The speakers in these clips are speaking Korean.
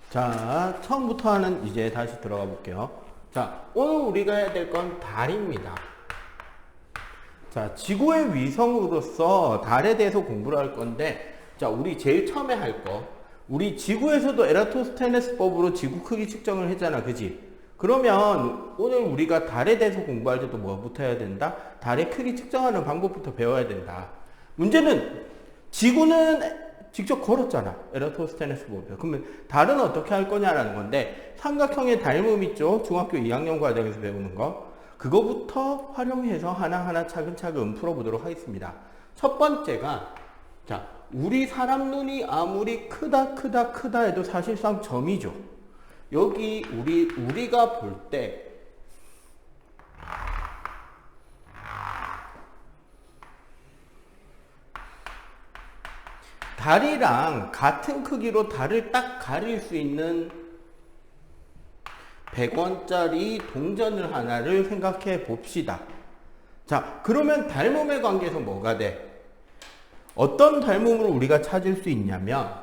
자, 처음부터 하는 이제 다시 들어가 볼게요. 자, 오늘 우리가 해야 될 건 달입니다. 자, 지구의 위성으로서 달에 대해서 공부를 할 건데, 자, 우리 제일 처음에 할 거, 우리 지구에서도 에라토스테네스법으로 지구 크기 측정을 했잖아, 그지? 그러면 오늘 우리가 달에 대해서 공부할 때도 뭐부터 해야 된다? 달의 크기 측정하는 방법부터 배워야 된다. 문제는 지구는 직접 걸었잖아, 에라토스테네스법에. 그러면 달은 어떻게 할 거냐라는 건데, 삼각형의 닮음 있죠? 중학교 2학년 과정에서 배우는 거. 그거부터 활용해서 하나하나 차근차근 풀어보도록 하겠습니다. 첫 번째가, 자, 우리 사람 눈이 아무리 크다 해도 사실상 점이죠. 여기 우리가 볼 때 달이랑 같은 크기로 달을 딱 가릴 수 있는 100원짜리 동전을 하나를 생각해 봅시다. 자, 그러면 닮음의 관계에서 뭐가 돼? 어떤 닮음을 우리가 찾을 수 있냐면,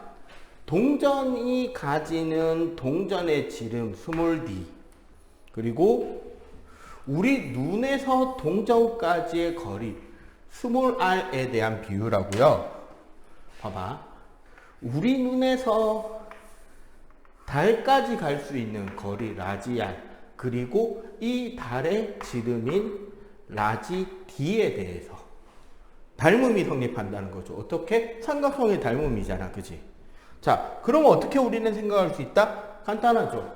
동전이 가지는 동전의 지름 스몰 d, 그리고 우리 눈에서 동전까지의 거리 스몰 r에 대한 비율하고요. 봐봐, 우리 눈에서 달까지 갈 수 있는 거리 라지 r, 그리고 이 달의 지름인 라지 d에 대해서 닮음이 성립한다는 거죠. 어떻게? 삼각형의 닮음이잖아, 그지? 자, 그럼 어떻게 우리는 생각할 수 있다? 간단하죠.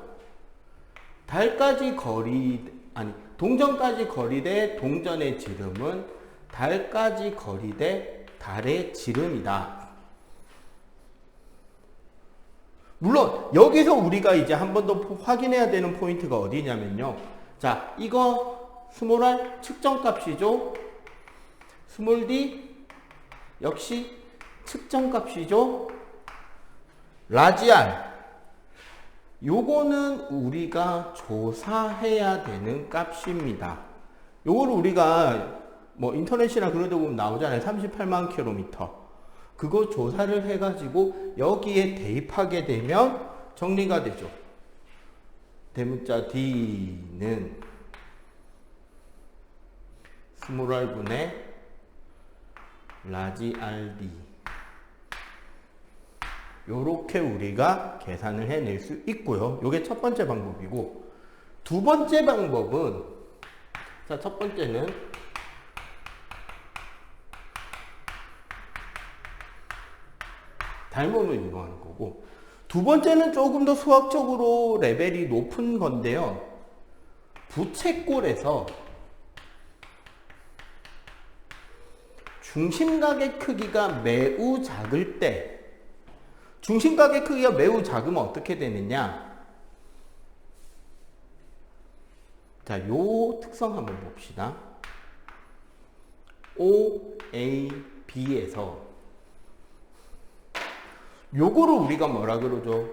동전까지 거리되 동전의 지름은 달까지 거리되 달의 지름이다. 물론 여기서 우리가 이제 한 번 더 확인해야 되는 포인트가 어디냐면요. 자, 이거 스몰 r 측정값이죠. 스몰 d 역시 측정값이죠. 라지 r, 요거는 우리가 조사해야 되는 값입니다. 요거를 우리가 뭐 인터넷이나 그런 데 보면 나오잖아요. 38만 킬로미터. 그거 조사를 해가지고 여기에 대입하게 되면 정리가 되죠. 대문자 D는 스몰 r분의 라지 RD. 요렇게 우리가 계산을 해낼 수 있고요. 요게 첫 번째 방법이고, 두 번째 방법은, 자, 첫 번째는 닮음을 이용하는 거고, 두 번째는 조금 더 수학적으로 레벨이 높은 건데요. 부채꼴에서 중심각의 크기가 매우 작을 때, 중심각의 크기가 매우 작으면 어떻게 되느냐? 자, 요 특성 한번 봅시다. OAB에서 요거를 우리가 뭐라 그러죠?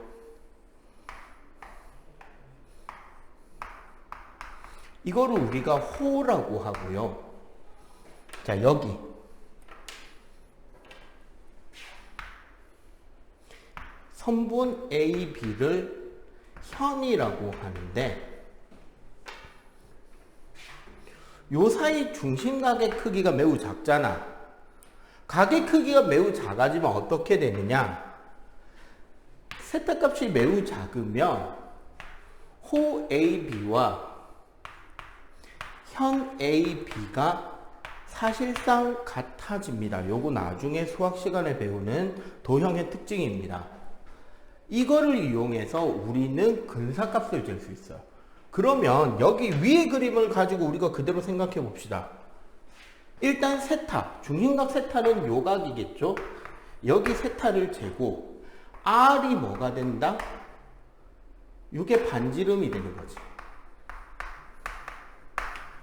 이거를 우리가 호라고 하고요. 자, 여기 선분 AB를 현이라고 하는데, 요 사이 중심각의 크기가 매우 작잖아. 각의 크기가 매우 작아지면 어떻게 되느냐? 세타값이 매우 작으면 호 AB와 현 AB가 사실상 같아집니다. 요거 나중에 수학 시간에 배우는 도형의 특징입니다. 이거를 이용해서 우리는 근사값을 잴 수 있어요. 그러면 여기 위의 그림을 가지고 우리가 그대로 생각해 봅시다. 일단 세타, 중심각 세타는 요 각이겠죠? 여기 세타를 재고 R이 뭐가 된다? 이게 반지름이 되는 거지.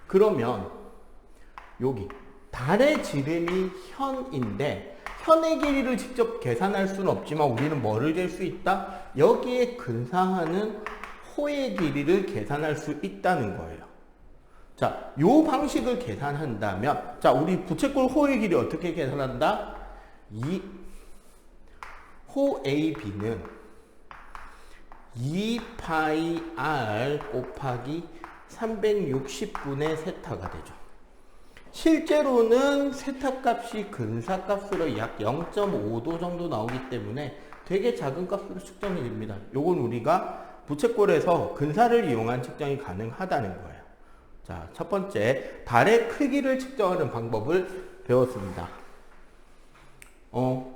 그러면 여기 달의 지름이 현인데, 현의 길이를 직접 계산할 수는 없지만 우리는 뭐를 잴 수 있다? 여기에 근사하는 호의 길이를 계산할 수 있다는 거예요. 자, 요 방식을 계산한다면, 자, 우리 부채꼴 호의 길이 어떻게 계산한다? 이 호 AB는 2파이 r 곱하기 360분의 세타가 되죠. 실제로는 세타값이 근사값으로 약 0.5도 정도 나오기 때문에 되게 작은 값으로 측정이 됩니다. 요건 우리가 부채꼴에서 근사를 이용한 측정이 가능하다는 거예요. 자, 첫 번째, 달의 크기를 측정하는 방법을 배웠습니다.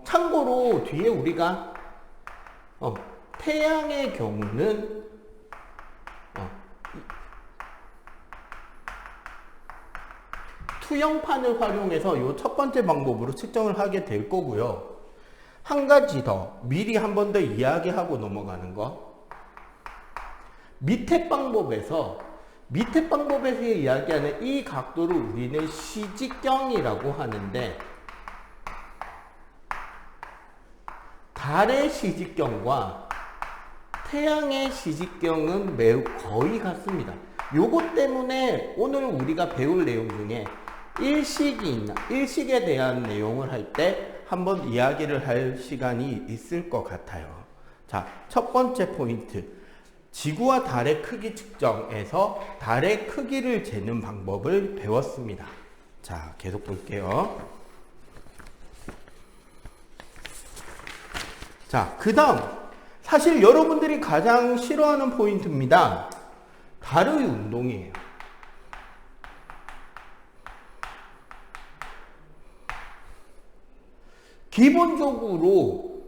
참고로 뒤에 우리가 태양의 경우는 투영판을 활용해서 이 첫 번째 방법으로 측정을 하게 될 거고요. 한 가지 더 미리 한 번 더 이야기하고 넘어가는 거. 밑에 방법에서 이야기하는 이 각도를 우리는 시직경이라고 하는데, 달의 시직경과 태양의 시직경은 매우 거의 같습니다. 요것 때문에 오늘 우리가 배울 내용 중에 일식에 대한 내용을 할 때 한번 이야기를 할 시간이 있을 것 같아요. 자, 첫 번째 포인트. 지구와 달의 크기 측정에서 달의 크기를 재는 방법을 배웠습니다. 자, 계속 볼게요. 자, 그 다음. 사실 여러분들이 가장 싫어하는 포인트입니다. 달의 운동이에요. 기본적으로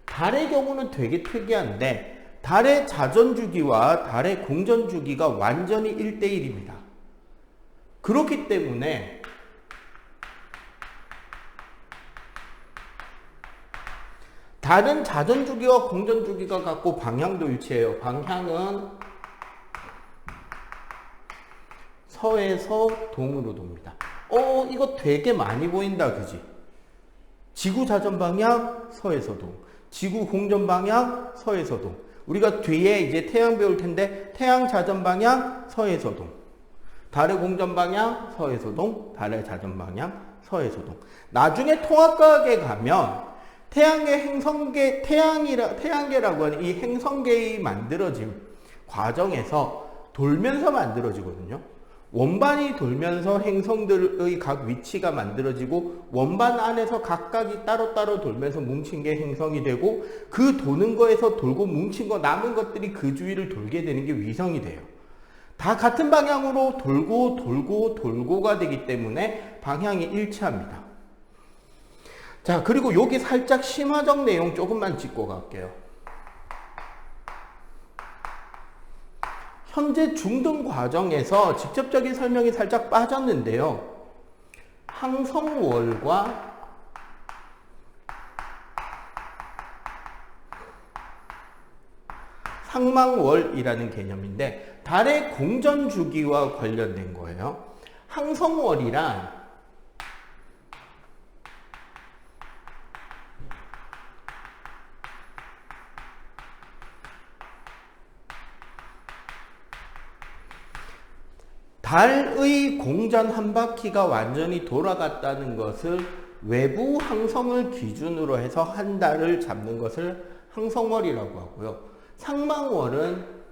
달의 경우는 되게 특이한데, 달의 자전주기와 달의 공전주기가 완전히 1대1입니다. 그렇기 때문에 달은 자전주기와 공전주기가 같고 방향도 일치해요. 방향은 서에서 동으로 돕니다. 이거 되게 많이 보인다, 그지? 지구 자전 방향, 서에서 동. 지구 공전 방향, 서에서 동. 우리가 뒤에 이제 태양 배울 텐데, 태양 자전 방향, 서에서 동. 달의 공전 방향, 서에서 동. 달의 자전 방향, 서에서 동. 나중에 통합과학에 가면, 태양계라고 하는 이 행성계의 만들어짐 과정에서 돌면서 만들어지거든요. 원반이 돌면서 행성들의 각 위치가 만들어지고, 원반 안에서 각각이 따로따로 돌면서 뭉친 게 행성이 되고, 그 도는 거에서 돌고 뭉친 거 남은 것들이 그 주위를 돌게 되는 게 위성이 돼요. 다 같은 방향으로 돌고가 되기 때문에 방향이 일치합니다. 자, 그리고 여기 살짝 심화적 내용 조금만 짚고 갈게요. 현재 중등 과정에서 직접적인 설명이 살짝 빠졌는데요. 항성월과 상망월이라는 개념인데, 달의 공전 주기와 관련된 거예요. 항성월이란 달의 공전 한 바퀴가 완전히 돌아갔다는 것을 외부 항성을 기준으로 해서 한 달을 잡는 것을 항성월이라고 하고요. 상망월은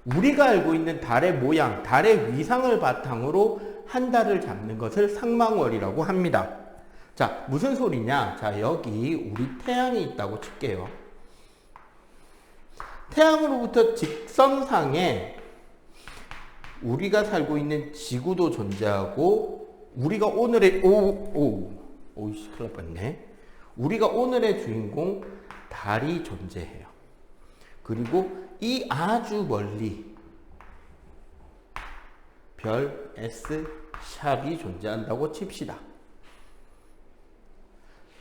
우리가 알고 있는 달의 모양, 달의 위상을 바탕으로 한 달을 잡는 것을 상망월이라고 합니다. 자, 무슨 소리냐? 자, 여기 우리 태양이 있다고 칠게요. 태양으로부터 직선상에 우리가 살고 있는 지구도 존재하고, 우리가 오늘의 큰일 날 뻔했네. 우리가 오늘의 주인공 달이 존재해요. 그리고 이 아주 멀리 별 S 샵이 존재한다고 칩시다.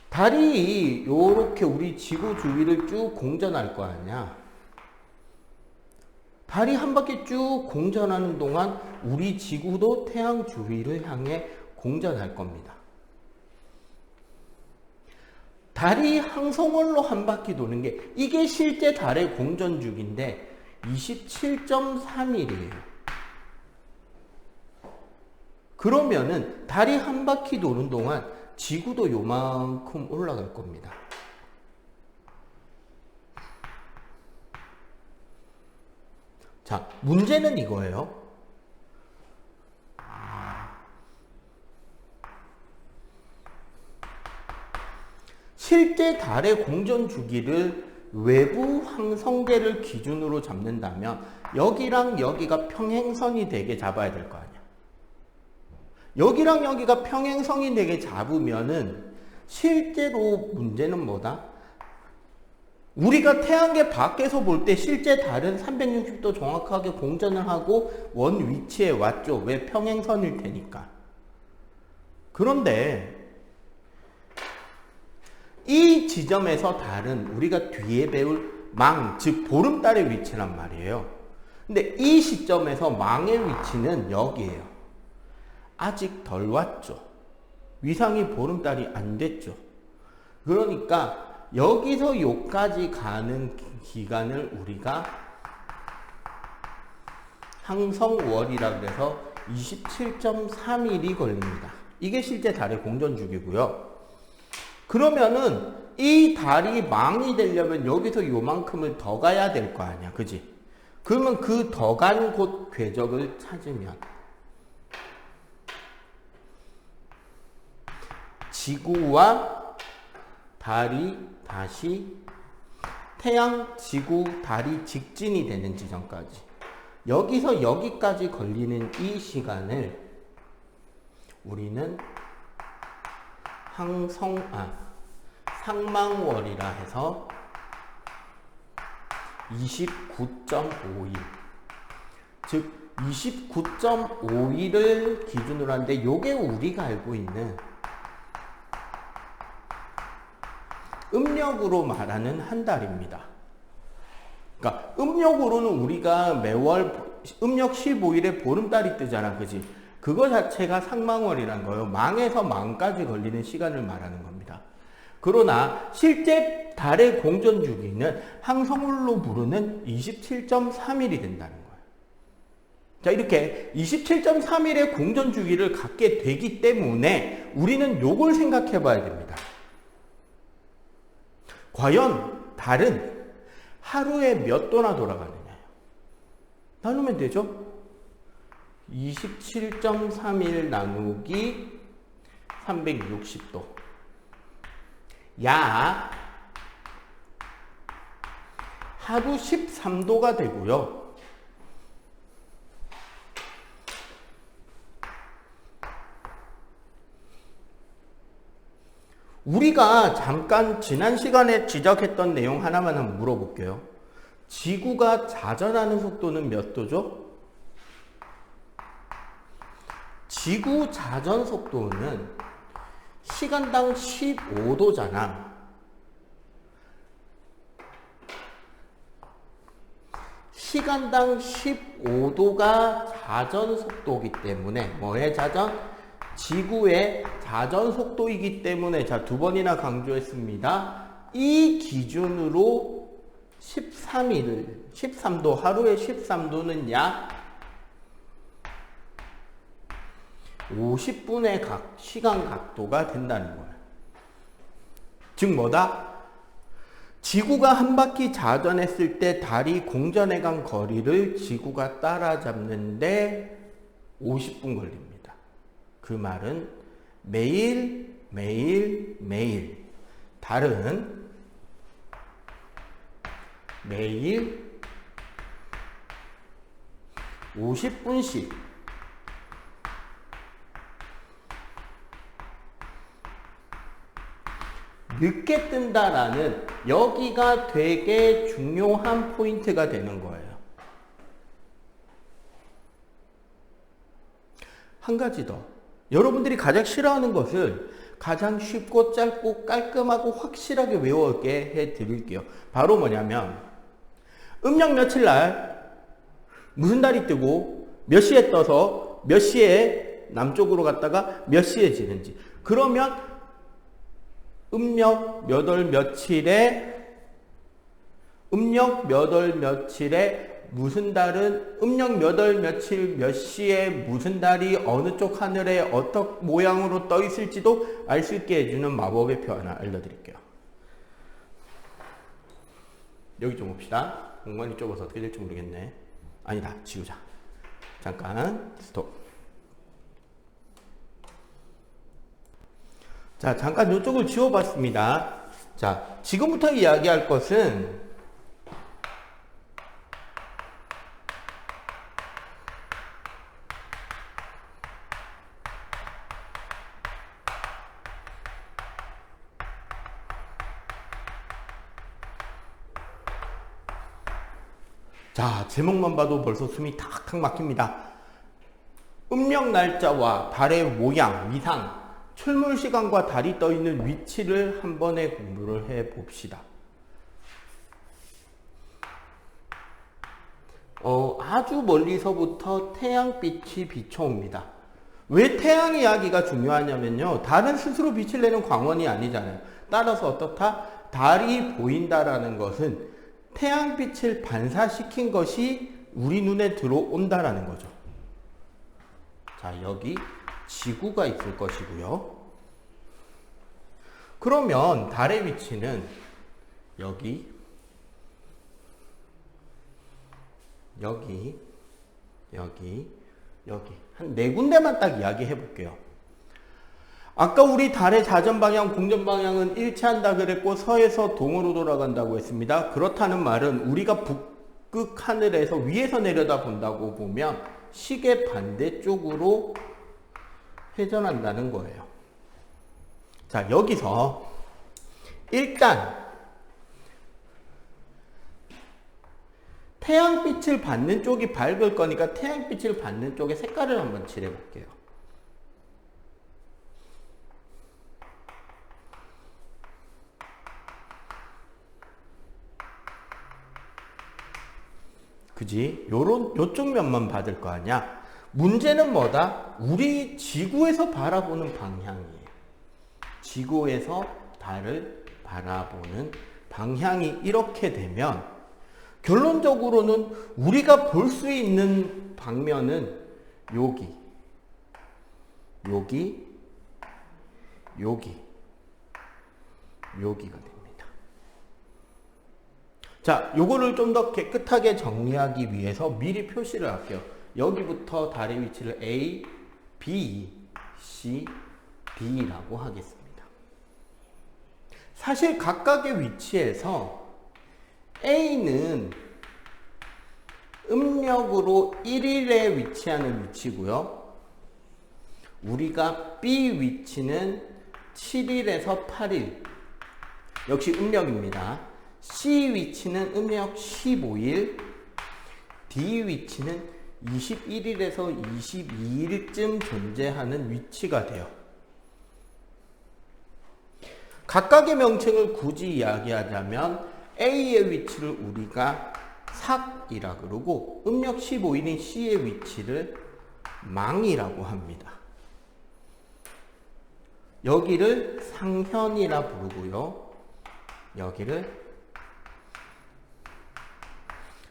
달이 요렇게 우리 지구 주위를 쭉 공전할 거 아니야. 달이 한 바퀴 쭉 공전하는 동안 우리 지구도 태양 주위를 향해 공전할 겁니다. 달이 항성월로 한 바퀴 도는 게, 이게 실제 달의 공전 주기인데 27.3일이에요. 그러면은 달이 한 바퀴 도는 동안 지구도 요만큼 올라갈 겁니다. 자, 문제는 이거예요. 실제 달의 공전 주기를 외부 항성계를 기준으로 잡는다면 여기랑 여기가 평행선이 되게 잡아야 될 거 아니야. 여기랑 여기가 평행선이 되게 잡으면은 실제로 문제는 뭐다? 우리가 태양계 밖에서 볼 때 실제 달은 360도 정확하게 공전을 하고 원 위치에 왔죠. 왜? 평행선일 테니까. 그런데 이 지점에서 달은 우리가 뒤에 배울 망, 즉 보름달의 위치란 말이에요. 근데 이 시점에서 망의 위치는 여기에요. 아직 덜 왔죠. 위상이 보름달이 안 됐죠. 그러니까 여기서 요까지 가는 기간을 우리가 항성월이라 그래서 27.3일이 걸립니다. 이게 실제 달의 공전 주기고요. 그러면은 이 달이 망이 되려면 여기서 요만큼을 더 가야 될 거 아니야. 그지? 그러면 그 더 간 곳 궤적을 찾으면 지구와 달이 다시 태양, 지구, 달이 직진이 되는 지점까지 여기서 여기까지 걸리는 이 시간을 우리는 상망월이라 해서 29.5일, 즉 29.5일을 기준으로 하는데 요게 우리가 알고 있는 음력으로 말하는 한 달입니다. 그러니까 음력으로는 우리가 매월 음력 15일에 보름달이 뜨잖아. 그지? 그거 자체가 상망월이란 거예요. 망에서 망까지 걸리는 시간을 말하는 겁니다. 그러나 실제 달의 공전 주기는 항성월로 부르는 27.3일이 된다는 거예요. 자, 이렇게 27.3일의 공전 주기를 갖게 되기 때문에 우리는 요걸 생각해 봐야 됩니다. 과연 달은 하루에 몇 도나 돌아가느냐? 나누면 되죠? 27.3일 나누기 360도. 약 하루 13도가 되고요. 우리가 잠깐 지난 시간에 지적했던 내용 하나만 한번 물어볼게요. 지구가 자전하는 속도는 몇 도죠? 지구 자전 속도는 시간당 15도잖아. 시간당 15도가 자전 속도이기 때문에 뭐의 자전? 지구의 자전 속도이기 때문에 자, 두 번이나 강조했습니다. 이 기준으로 13도, 하루에 13도는 약 50분의 시간 각도가 된다는 거예요. 즉 뭐다? 지구가 한 바퀴 자전했을 때 달이 공전해 간 거리를 지구가 따라잡는데 50분 걸립니다. 그 말은 매일 달은 매일 50분씩 늦게 뜬다라는 여기가 되게 중요한 포인트가 되는 거예요. 한 가지 더. 여러분들이 가장 싫어하는 것을 가장 쉽고 짧고 깔끔하고 확실하게 외워오게 해드릴게요. 바로 뭐냐면 음력 며칠 날 무슨 달이 뜨고 몇 시에 떠서 몇 시에 남쪽으로 갔다가 몇 시에 지는지. 그러면 음력 몇 월 며칠에 무슨 달은 음력 몇 월 며칠 몇 시에 무슨 달이 어느 쪽 하늘에 어떤 모양으로 떠 있을지도 알 수 있게 해주는 마법의 표 하나 알려드릴게요. 여기 좀 봅시다. 공간이 좁아서 어떻게 될지 모르겠네. 아니다, 지우자. 잠깐 스톱. 자, 잠깐 이쪽을 지워봤습니다. 자, 지금부터 이야기할 것은 자, 제목만 봐도 벌써 숨이 탁탁 막힙니다. 음력 날짜와 달의 모양, 위상, 출몰 시간과 달이 떠 있는 위치를 한 번에 공부를 해 봅시다. 아주 멀리서부터 태양빛이 비춰옵니다. 왜 태양 이야기가 중요하냐면요. 달은 스스로 빛을 내는 광원이 아니잖아요. 따라서 어떻다? 달이 보인다라는 것은 태양빛을 반사시킨 것이 우리 눈에 들어온다라는 거죠. 자, 여기 지구가 있을 것이고요. 그러면 달의 위치는 여기, 여기, 여기, 여기 한 4군데만 딱 이야기해 볼게요. 아까 우리 달의 자전 방향, 공전 방향은 일치한다 그랬고 서에서 동으로 돌아간다고 했습니다. 그렇다는 말은 우리가 북극 하늘에서 위에서 내려다 본다고 보면 시계 반대쪽으로 회전한다는 거예요. 자, 여기서 일단 태양빛을 받는 쪽이 밝을 거니까 태양빛을 받는 쪽에 색깔을 한번 칠해 볼게요. 그지? 요쪽 면만 받을 거 아니야? 문제는 뭐다? 우리 지구에서 바라보는 방향이에요. 지구에서 달을 바라보는 방향이 이렇게 되면 결론적으로는 우리가 볼 수 있는 방면은 여기, 여기, 여기, 여기가 됩니다. 자, 요거를 좀 더 깨끗하게 정리하기 위해서 미리 표시를 할게요. 여기부터 달의 위치를 A, B, C, D라고 하겠습니다. 사실 각각의 위치에서 A는 음력으로 1일에 위치하는 위치고요. 우리가 B 위치는 7일에서 8일, 역시 음력입니다. C 위치는 음력 15일, D 위치는 21일에서 22일쯤 존재하는 위치가 돼요. 각각의 명칭을 굳이 이야기하자면 A의 위치를 우리가 삭이라 그러고 음력 15일인 C의 위치를 망이라고 합니다. 여기를 상현이라 부르고요. 여기를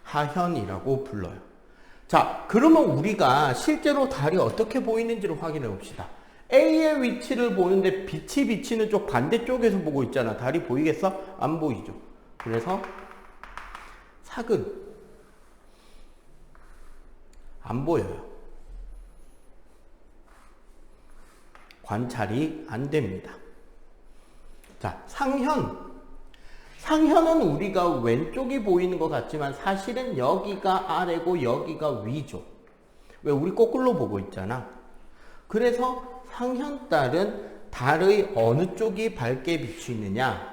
하현이라고 불러요. 자, 그러면 우리가 실제로 달이 어떻게 보이는지를 확인해 봅시다. A의 위치를 보는데 빛이 비치는 쪽 반대쪽에서 보고 있잖아. 달이 보이겠어? 안 보이죠. 그래서 삭은 안 보여요. 관찰이 안 됩니다. 자, 상현은 우리가 왼쪽이 보이는 것 같지만 사실은 여기가 아래고 여기가 위죠. 왜? 우리 거꾸로 보고 있잖아. 그래서 상현달은 달의 어느 쪽이 밝게 비치느냐?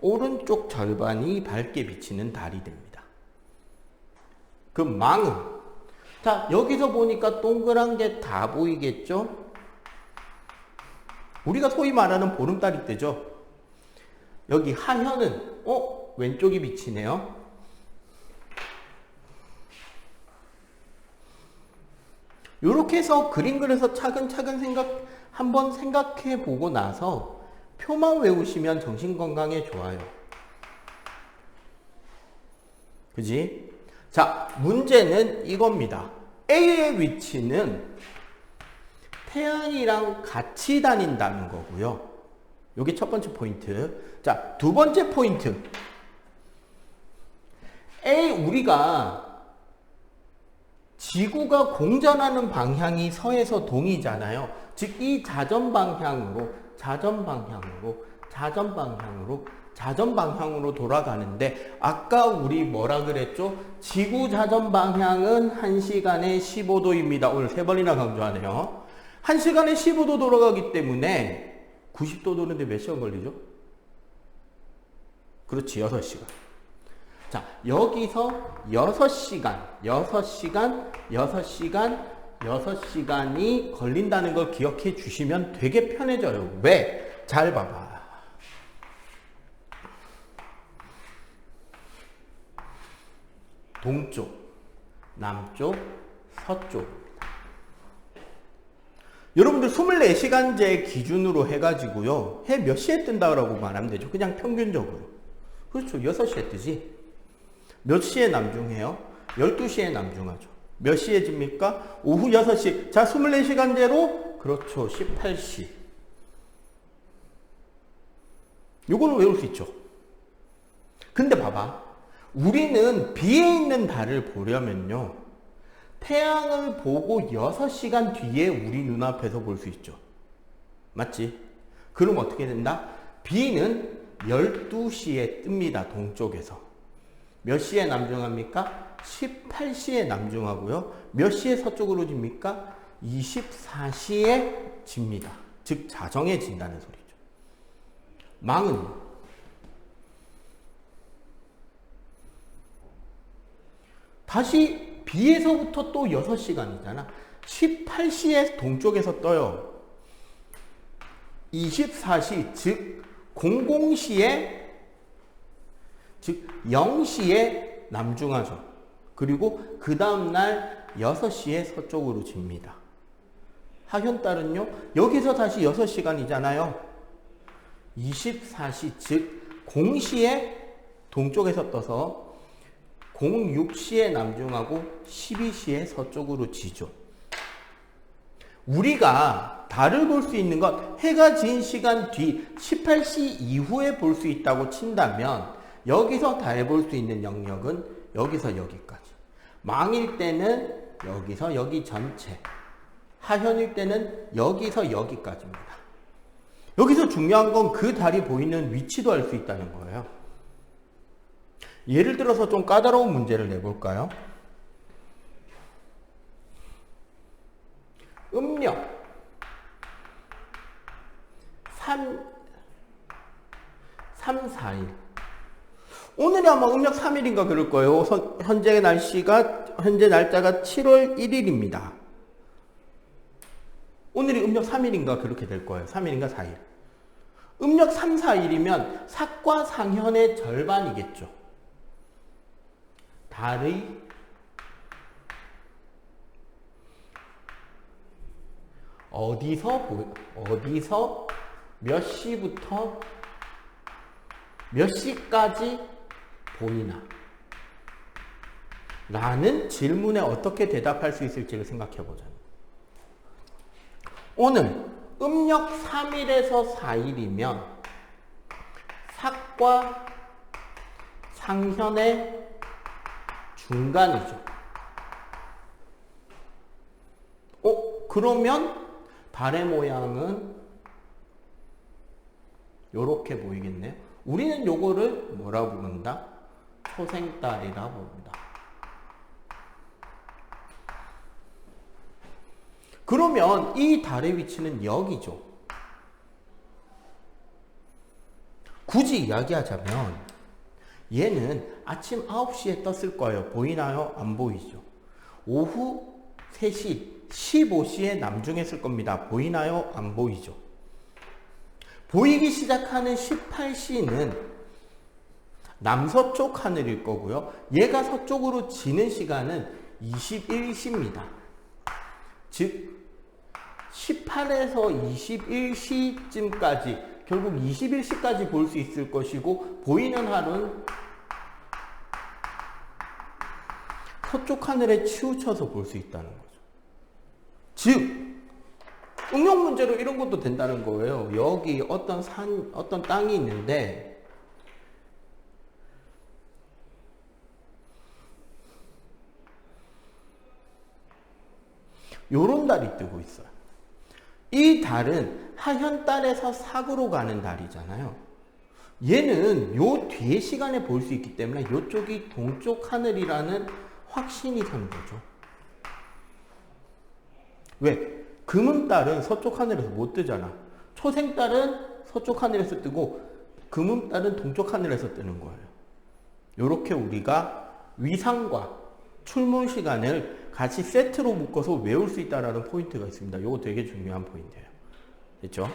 오른쪽 절반이 밝게 비치는 달이 됩니다. 그 망은, 자, 여기서 보니까 동그란 게 다 보이겠죠? 우리가 소위 말하는 보름달이 되죠. 여기 하현은 왼쪽이 비치네요. 이렇게 해서 그림 그려서 차근차근 한번 생각해 보고 나서 표만 외우시면 정신건강에 좋아요. 그지? 자, 문제는 이겁니다. A의 위치는 태양이랑 같이 다닌다는 거고요. 요게 첫 번째 포인트. 자, 두 번째 포인트. 우리가 지구가 공전하는 방향이 서에서 동이잖아요. 즉, 이 자전 방향으로 돌아가는데, 아까 우리 뭐라 그랬죠? 지구 자전 방향은 1시간에 15도입니다. 오늘 3번이나 강조하네요. 1시간에 15도 돌아가기 때문에 90도 도는데 몇 시간 걸리죠? 그렇지, 6시간. 자, 여기서 6시간이 걸린다는 걸 기억해 주시면 되게 편해져요. 왜? 잘 봐봐. 동쪽, 남쪽, 서쪽. 여러분들 24시간제 기준으로 해가지고요. 해 몇 시에 뜬다고 말하면 되죠. 그냥 평균적으로. 그렇죠. 6시에 뜨지. 몇 시에 남중해요? 12시에 남중하죠. 몇 시에 집니까? 오후 6시. 자, 24시간제로? 그렇죠. 18시. 요거는 외울 수 있죠. 근데 봐봐. 우리는 B에 있는 달을 보려면요. 태양을 보고 6시간 뒤에 우리 눈앞에서 볼 수 있죠. 맞지? 그럼 어떻게 된다? B는 12시에 뜹니다. 동쪽에서. 몇 시에 남중합니까? 18시에 남중하고요. 몇 시에 서쪽으로 집니까? 24시에 집니다. 즉 자정에 진다는 소리죠. 망은 다시 B에서부터 또 6시간이잖아. 18시에 동쪽에서 떠요. 24시, 즉 00시에, 즉 0시에 남중하죠. 그리고 그 다음날 6시에 서쪽으로 집니다. 하현달은요. 여기서 다시 6시간이잖아요. 24시, 즉 0시에 동쪽에서 떠서 06시에 남중하고 12시에 서쪽으로 지죠. 우리가 달을 볼 수 있는 건 해가 진 시간 뒤 18시 이후에 볼 수 있다고 친다면 여기서 달 볼 수 있는 영역은 여기서 여기까지. 망일 때는 여기서 여기 전체. 하현일 때는 여기서 여기까지입니다. 여기서 중요한 건 그 달이 보이는 위치도 알 수 있다는 거예요. 예를 들어서 좀 까다로운 문제를 내볼까요? 음력 3, 4일. 오늘이 아마 음력 3일인가 그럴 거예요. 현재 날짜가 7월 1일입니다. 오늘이 음력 3일인가 그렇게 될 거예요. 3일인가 4일. 음력 3, 4일이면 삭과 상현의 절반이겠죠. 달의 어디서 몇 시부터 몇 시까지 보이나? 라는 질문에 어떻게 대답할 수 있을지를 생각해 보자. 오늘 음력 3일에서 4일이면 삭과 상현의 중간이죠. 그러면 달의 모양은 이렇게 보이겠네요. 우리는 요거를 뭐라고 부른다? 초생달이라고 부른다. 그러면 이 달의 위치는 여기죠. 굳이 이야기하자면 얘는 아침 9시에 떴을 거예요. 보이나요? 안 보이죠? 오후 3시, 15시에 남중했을 겁니다. 보이나요? 안 보이죠? 보이기 시작하는 18시는 남서쪽 하늘일 거고요. 얘가 서쪽으로 지는 시간은 21시입니다. 즉 18에서 21시쯤까지 결국 21시까지 볼 수 있을 것이고 보이는 하루는 서쪽 하늘에 치우쳐서 볼 수 있다는 거죠. 즉 응용 문제로 이런 것도 된다는 거예요. 여기 어떤 땅이 있는데 요런 달이 뜨고 있어요. 이 달은 하현 달에서 sak으로 가는 달이잖아요. 얘는 요 뒤에 시간에 볼 수 있기 때문에 요쪽이 동쪽 하늘이라는 확신이 선 거죠. 왜? 금음달은 서쪽 하늘에서 못 뜨잖아. 초생달은 서쪽 하늘에서 뜨고 금음달은 동쪽 하늘에서 뜨는 거예요. 요렇게 우리가 위상과 출몰 시간을 같이 세트로 묶어서 외울 수 있다는 포인트가 있습니다. 요거 되게 중요한 포인트예요. 됐죠?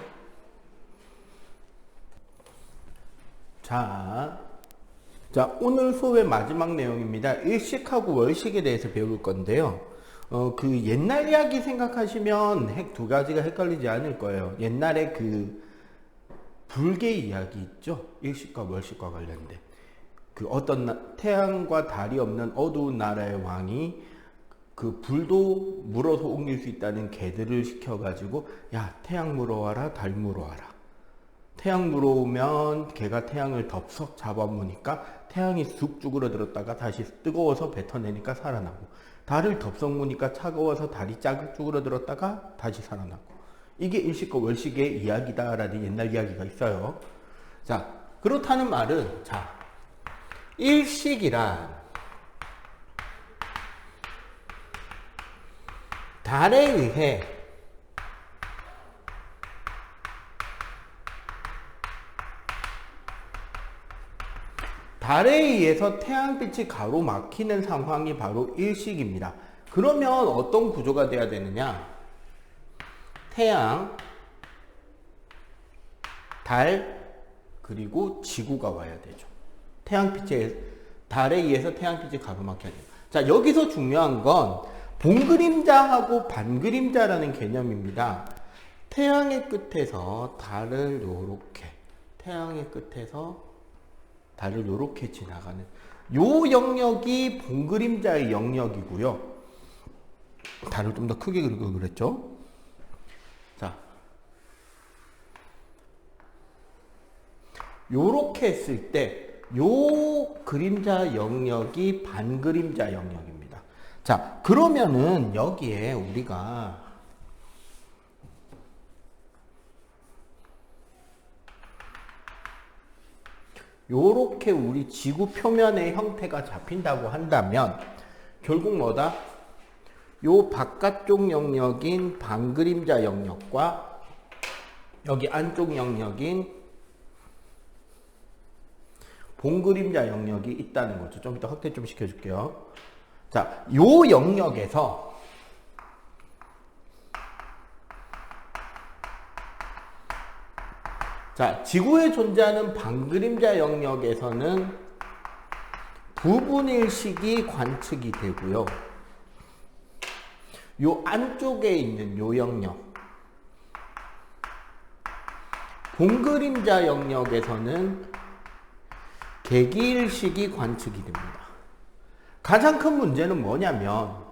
자, 오늘 수업의 마지막 내용입니다. 일식하고 월식에 대해서 배울 건데요. 그 옛날 이야기 생각하시면 두 가지가 헷갈리지 않을 거예요. 옛날에 그 불개 이야기 있죠? 일식과 월식과 관련된. 그 어떤 태양과 달이 없는 어두운 나라의 왕이 그 불도 물어서 옮길 수 있다는 개들을 시켜가지고 야, 태양 물어와라, 달 물어와라. 태양 물어오면 개가 태양을 덥석 잡아무니까 태양이 쑥 쭈그러들었다가 다시 뜨거워서 뱉어내니까 살아나고, 달을 덥석 무니까 차가워서 달이 짝 쭈그러들었다가 다시 살아나고. 이게 일식과 월식의 이야기다라는 옛날 이야기가 있어요. 자, 그렇다는 말은, 자, 일식이란 달에 의해 달에 의해서 태양빛이 가로막히는 상황이 바로 일식입니다. 그러면 어떤 구조가 돼야 되느냐? 태양, 달, 그리고 지구가 와야 되죠. 달에 의해서 태양빛이 가로막혀야 돼요. 자, 여기서 중요한 건 본그림자하고 반그림자라는 개념입니다. 태양의 끝에서 달을 요렇게 지나가는 요 영역이 본그림자의 영역이고요. 달을 좀 더 크게 그리고 그랬죠. 자, 요렇게 했을 때 요 그림자 영역이 반그림자 영역입니다. 자, 그러면은 여기에 우리가 요렇게 우리 지구 표면의 형태가 잡힌다고 한다면 결국 뭐다? 요 바깥쪽 영역인 반그림자 영역과 여기 안쪽 영역인 본그림자 영역이 있다는 거죠. 좀 이따 확대 좀 시켜줄게요. 자, 요 영역에서 자, 지구에 존재하는 반그림자 영역에서는 부분일식이 관측이 되고요. 요 안쪽에 있는 요 영역, 본그림자 영역에서는 개기일식이 관측이 됩니다. 가장 큰 문제는 뭐냐면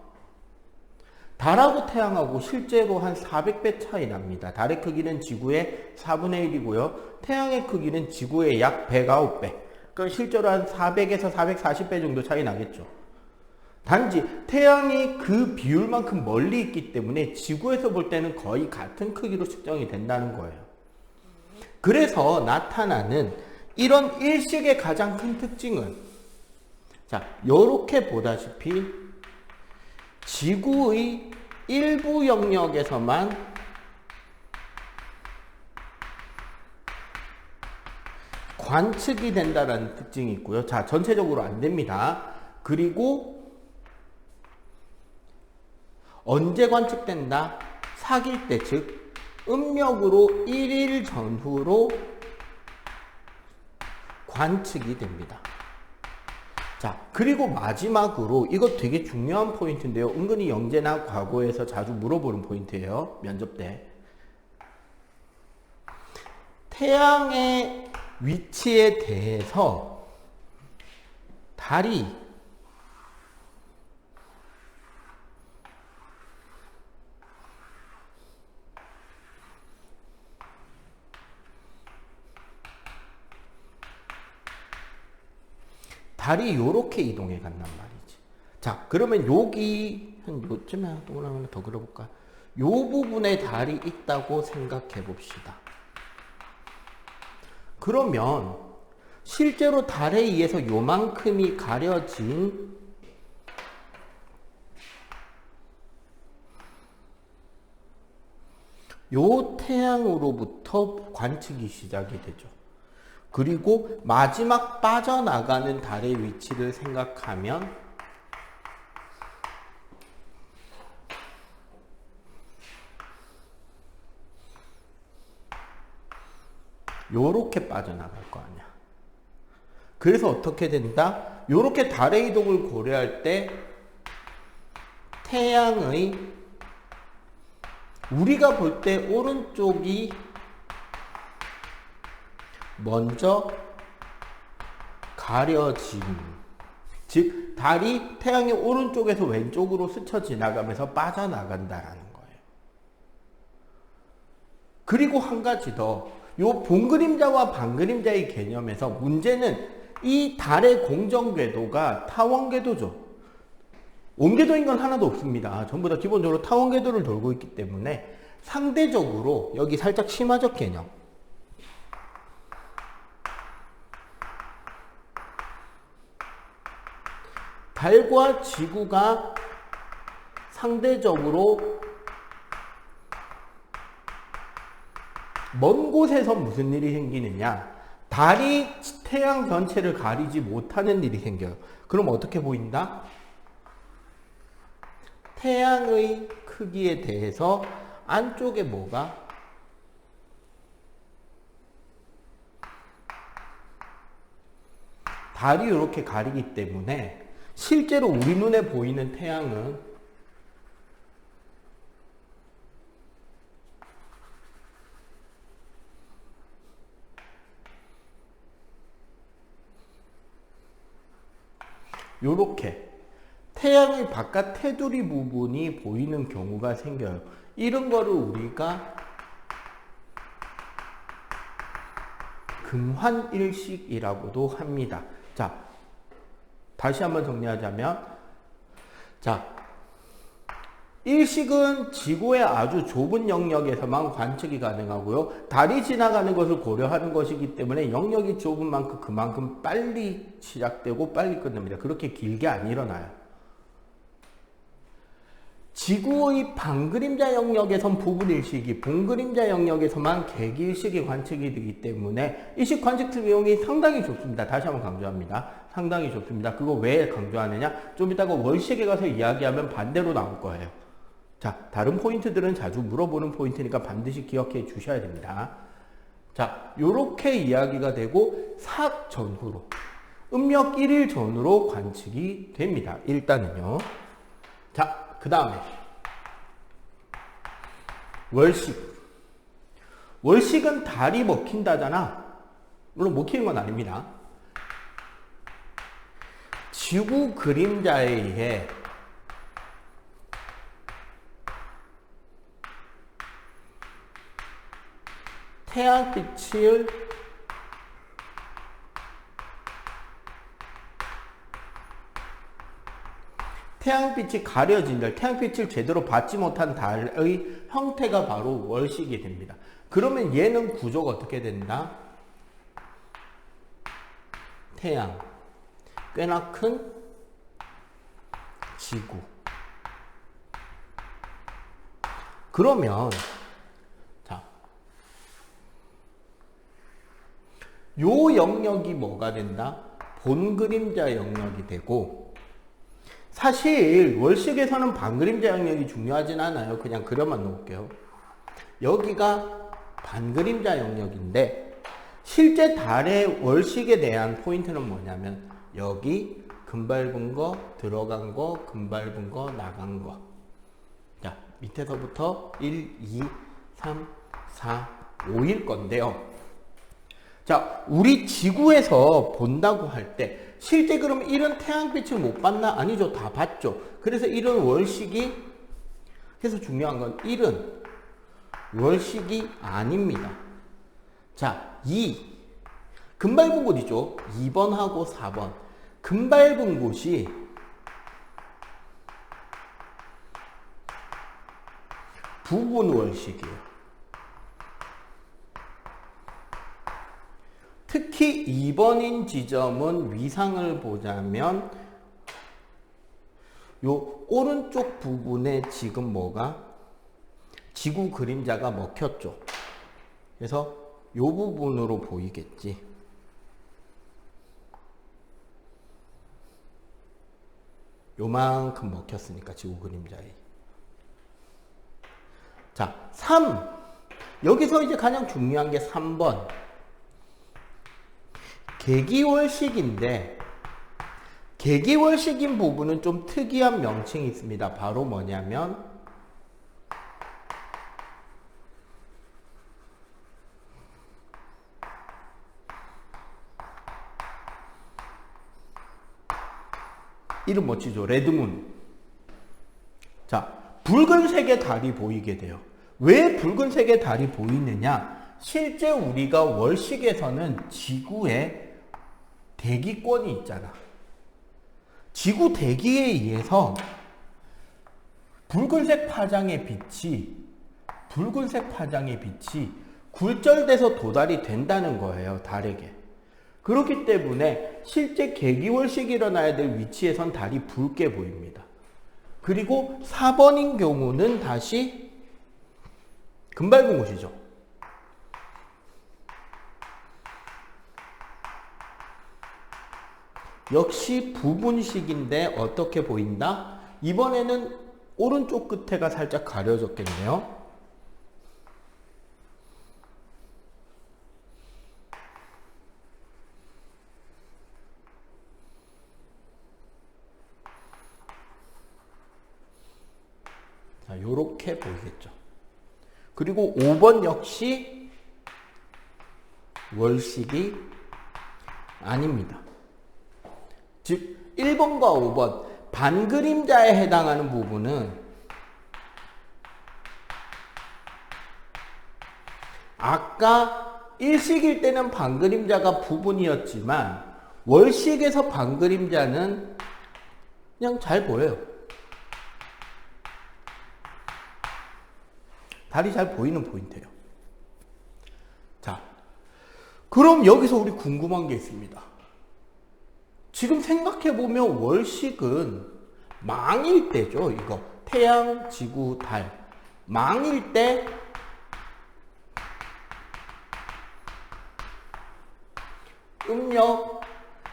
달하고 태양하고 실제로 한 400배 차이 납니다. 달의 크기는 지구의 4분의 1이고요. 태양의 크기는 지구의 약 109배. 그럼 실제로 한 400에서 440배 정도 차이 나겠죠. 단지 태양이 그 비율만큼 멀리 있기 때문에 지구에서 볼 때는 거의 같은 크기로 측정이 된다는 거예요. 그래서 나타나는 이런 일식의 가장 큰 특징은, 자, 요렇게 보다시피 지구의 일부 영역에서만 관측이 된다는 특징이 있고요. 자, 전체적으로 안 됩니다. 그리고 언제 관측된다? 사귈 때, 즉 음력으로 1일 전후로 관측이 됩니다. 자, 그리고 마지막으로 이거 되게 중요한 포인트인데요. 은근히 영재나 과거에서 자주 물어보는 포인트예요. 면접 때. 태양의 위치에 대해서 달이 달이 요렇게 이동해 간단 말이지. 자, 그러면 여기 한 요쯤에 동그라미 하나 더 그려볼까? 요 부분에 달이 있다고 생각해 봅시다. 그러면 실제로 달에 의해서 요만큼이 가려진 요 태양으로부터 관측이 시작이 되죠. 그리고 마지막 빠져나가는 달의 위치를 생각하면 요렇게 빠져나갈 거 아니야. 그래서 어떻게 된다? 요렇게 달의 이동을 고려할 때 태양의 우리가 볼 때 오른쪽이 먼저 가려짐. 즉 달이 태양의 오른쪽에서 왼쪽으로 스쳐 지나가면서 빠져나간다라는 거예요. 그리고 한 가지 더, 요 본그림자와 반그림자의 개념에서 문제는 이 달의 공정궤도가 타원궤도죠. 온궤도인 건 하나도 없습니다. 전부 다 기본적으로 타원궤도를 돌고 있기 때문에 상대적으로 여기 살짝 심화적 개념. 달과 지구가 상대적으로 먼 곳에서 무슨 일이 생기느냐? 달이 태양 전체를 가리지 못하는 일이 생겨요. 그럼 어떻게 보인다? 태양의 크기에 대해서 안쪽에 뭐가? 달이 이렇게 가리기 때문에 실제로 우리 눈에 보이는 태양은 요렇게 태양의 바깥 테두리 부분이 보이는 경우가 생겨요. 이런 거를 우리가 금환일식이라고도 합니다. 자, 다시 한번 정리하자면, 자, 일식은 지구의 아주 좁은 영역에서만 관측이 가능하고요. 달이 지나가는 것을 고려하는 것이기 때문에 영역이 좁은 만큼 그만큼 빨리 시작되고 빨리 끝납니다. 그렇게 길게 안 일어나요. 지구의 반그림자 영역에선 부분일식이, 본그림자 영역에서만 객일식이 관측이 되기 때문에 일식 관측 비용이 상당히 좁습니다. 다시 한번 강조합니다. 상당히 좁습니다. 그거 왜 강조하느냐? 좀 이따가 월식에 가서 이야기하면 반대로 나올 거예요. 자, 다른 포인트들은 자주 물어보는 포인트니까 반드시 기억해 주셔야 됩니다. 자, 요렇게 이야기가 되고 사악 전후로, 음력 1일 전후로 관측이 됩니다. 일단은요. 자, 그 다음에 월식. 월식은 달이 먹힌다잖아. 물론 먹히는 건 아닙니다. 지구 그림자에 의해 태양빛을 태양빛이 가려진다. 태양빛을 제대로 받지 못한 달의 형태가 바로 월식이 됩니다. 그러면 얘는 구조가 어떻게 된다? 태양, 꽤나 큰 지구. 그러면 자, 요 영역이 뭐가 된다? 본그림자 영역이 되고, 사실 월식에서는 반그림자 영역이 중요하진 않아요. 그냥 그려만 놓을게요. 여기가 반그림자 영역인데, 실제 달의 월식에 대한 포인트는 뭐냐면 여기 금밟은 거, 들어간 거, 금밟은 거, 나간 거. 자, 밑에서부터 1, 2, 3, 4, 5일 건데요. 자, 우리 지구에서 본다고 할 때 실제 그럼 이런 태양빛을 못 봤나? 아니죠. 다 봤죠. 그래서 이런 월식이, 그래서 중요한 건 1은 월식이 아닙니다. 자, 2. 금발분 곳이죠. 2번하고 4번. 금밝은 곳이 부분 월식이에요. 특히 2번인 지점은 위상을 보자면 요 오른쪽 부분에 지금 뭐가 지구 그림자가 먹혔죠. 그래서 요 부분으로 보이겠지. 요만큼 먹혔으니까 지구 그림자에. 자, 3. 여기서 이제 가장 중요한 게 3번. 개기월식인데 개기월식인 부분은 좀 특이한 명칭이 있습니다. 바로 뭐냐면 이름 멋지죠? 레드문. 자, 붉은색의 달이 보이게 돼요. 왜 붉은색의 달이 보이느냐? 실제 우리가 월식에서는 지구에 대기권이 있잖아. 지구 대기에 의해서 붉은색 파장의 빛이 굴절돼서 도달이 된다는 거예요, 달에게. 그렇기 때문에 실제 개기월식이 일어나야 될 위치에선 달이 붉게 보입니다. 그리고 4번인 경우는 다시 금밝은 곳이죠. 역시 부분식인데 어떻게 보인다? 이번에는 오른쪽 끝에가 살짝 가려졌겠네요. 자, 요렇게 보이겠죠. 그리고 5번 역시 월식이 아닙니다. 즉 1번과 5번 반그림자에 해당하는 부분은 아까 일식일 때는 반그림자가 부분이었지만 월식에서 반그림자는 그냥 잘 보여요. 달이 잘 보이는 포인트예요. 자, 그럼 여기서 우리 궁금한 게 있습니다. 지금 생각해보면 월식은 망일 때죠. 이거 태양, 지구, 달. 망일 때 음력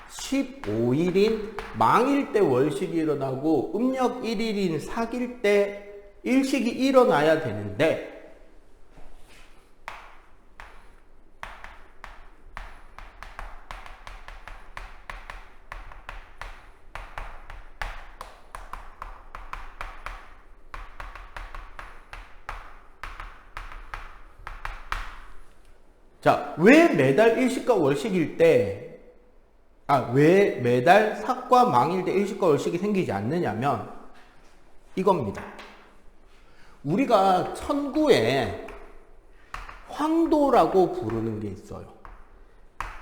15일인 망일 때 월식이 일어나고 음력 1일인 사길 때 일식이 일어나야 되는데 자, 왜 매달 일식과 월식일 때, 왜 매달 삭과 망일 때 일식과 월식이 생기지 않느냐면 이겁니다. 우리가 천구에 황도라고 부르는 게 있어요.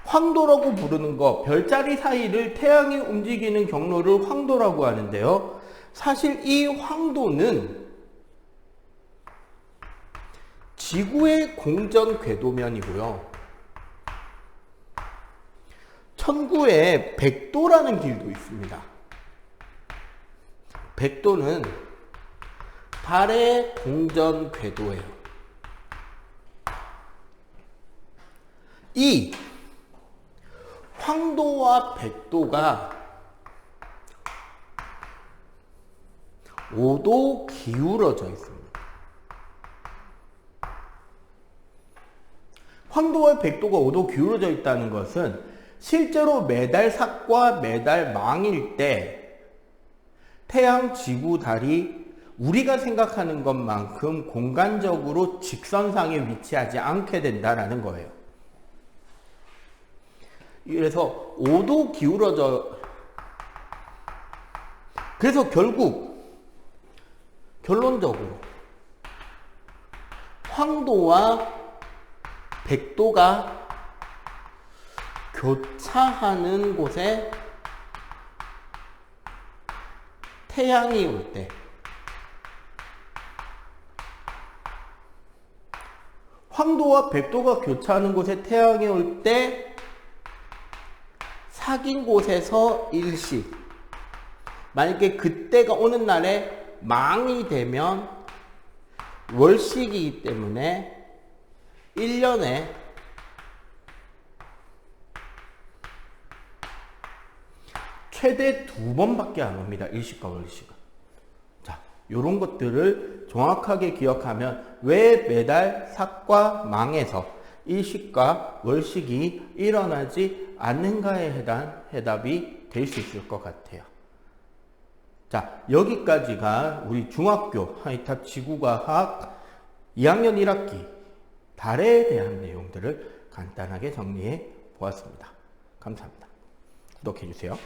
황도라고 부르는 거, 별자리 사이를 태양이 움직이는 경로를 황도라고 하는데요. 사실 이 황도는 지구의 공전 궤도면이고요. 천구에 백도라는 길도 있습니다. 백도는 달의 공전 궤도예요. 이 황도와 백도가 5도 기울어져 있습니다. 황도와 백도가 5도 기울어져 있다는 것은 실제로 매달 삭과 매달 망일 때 태양, 지구, 달이 우리가 생각하는 것만큼 공간적으로 직선상에 위치하지 않게 된다는 거예요. 그래서 5도 기울어져, 그래서 결론적으로 황도와 백도가 교차하는 곳에 태양이 올 때, 황도와 백도가 교차하는 곳에 태양이 올 때 사귄 곳에서 일식. 만약에 그때가 오는 날에 망이 되면 월식이기 때문에 1년에 최대 2번밖에 안 옵니다. 일식과 월식은. 자, 요런 것들을 정확하게 기억하면 왜 매달 삭과 망에서 일식과 월식이 일어나지 않는가에 해당 해답이 될 수 있을 것 같아요. 자, 여기까지가 우리 중학교 하이탑 지구과학 2학년 1학기 달에 대한 내용들을 간단하게 정리해 보았습니다. 감사합니다. 구독해 주세요.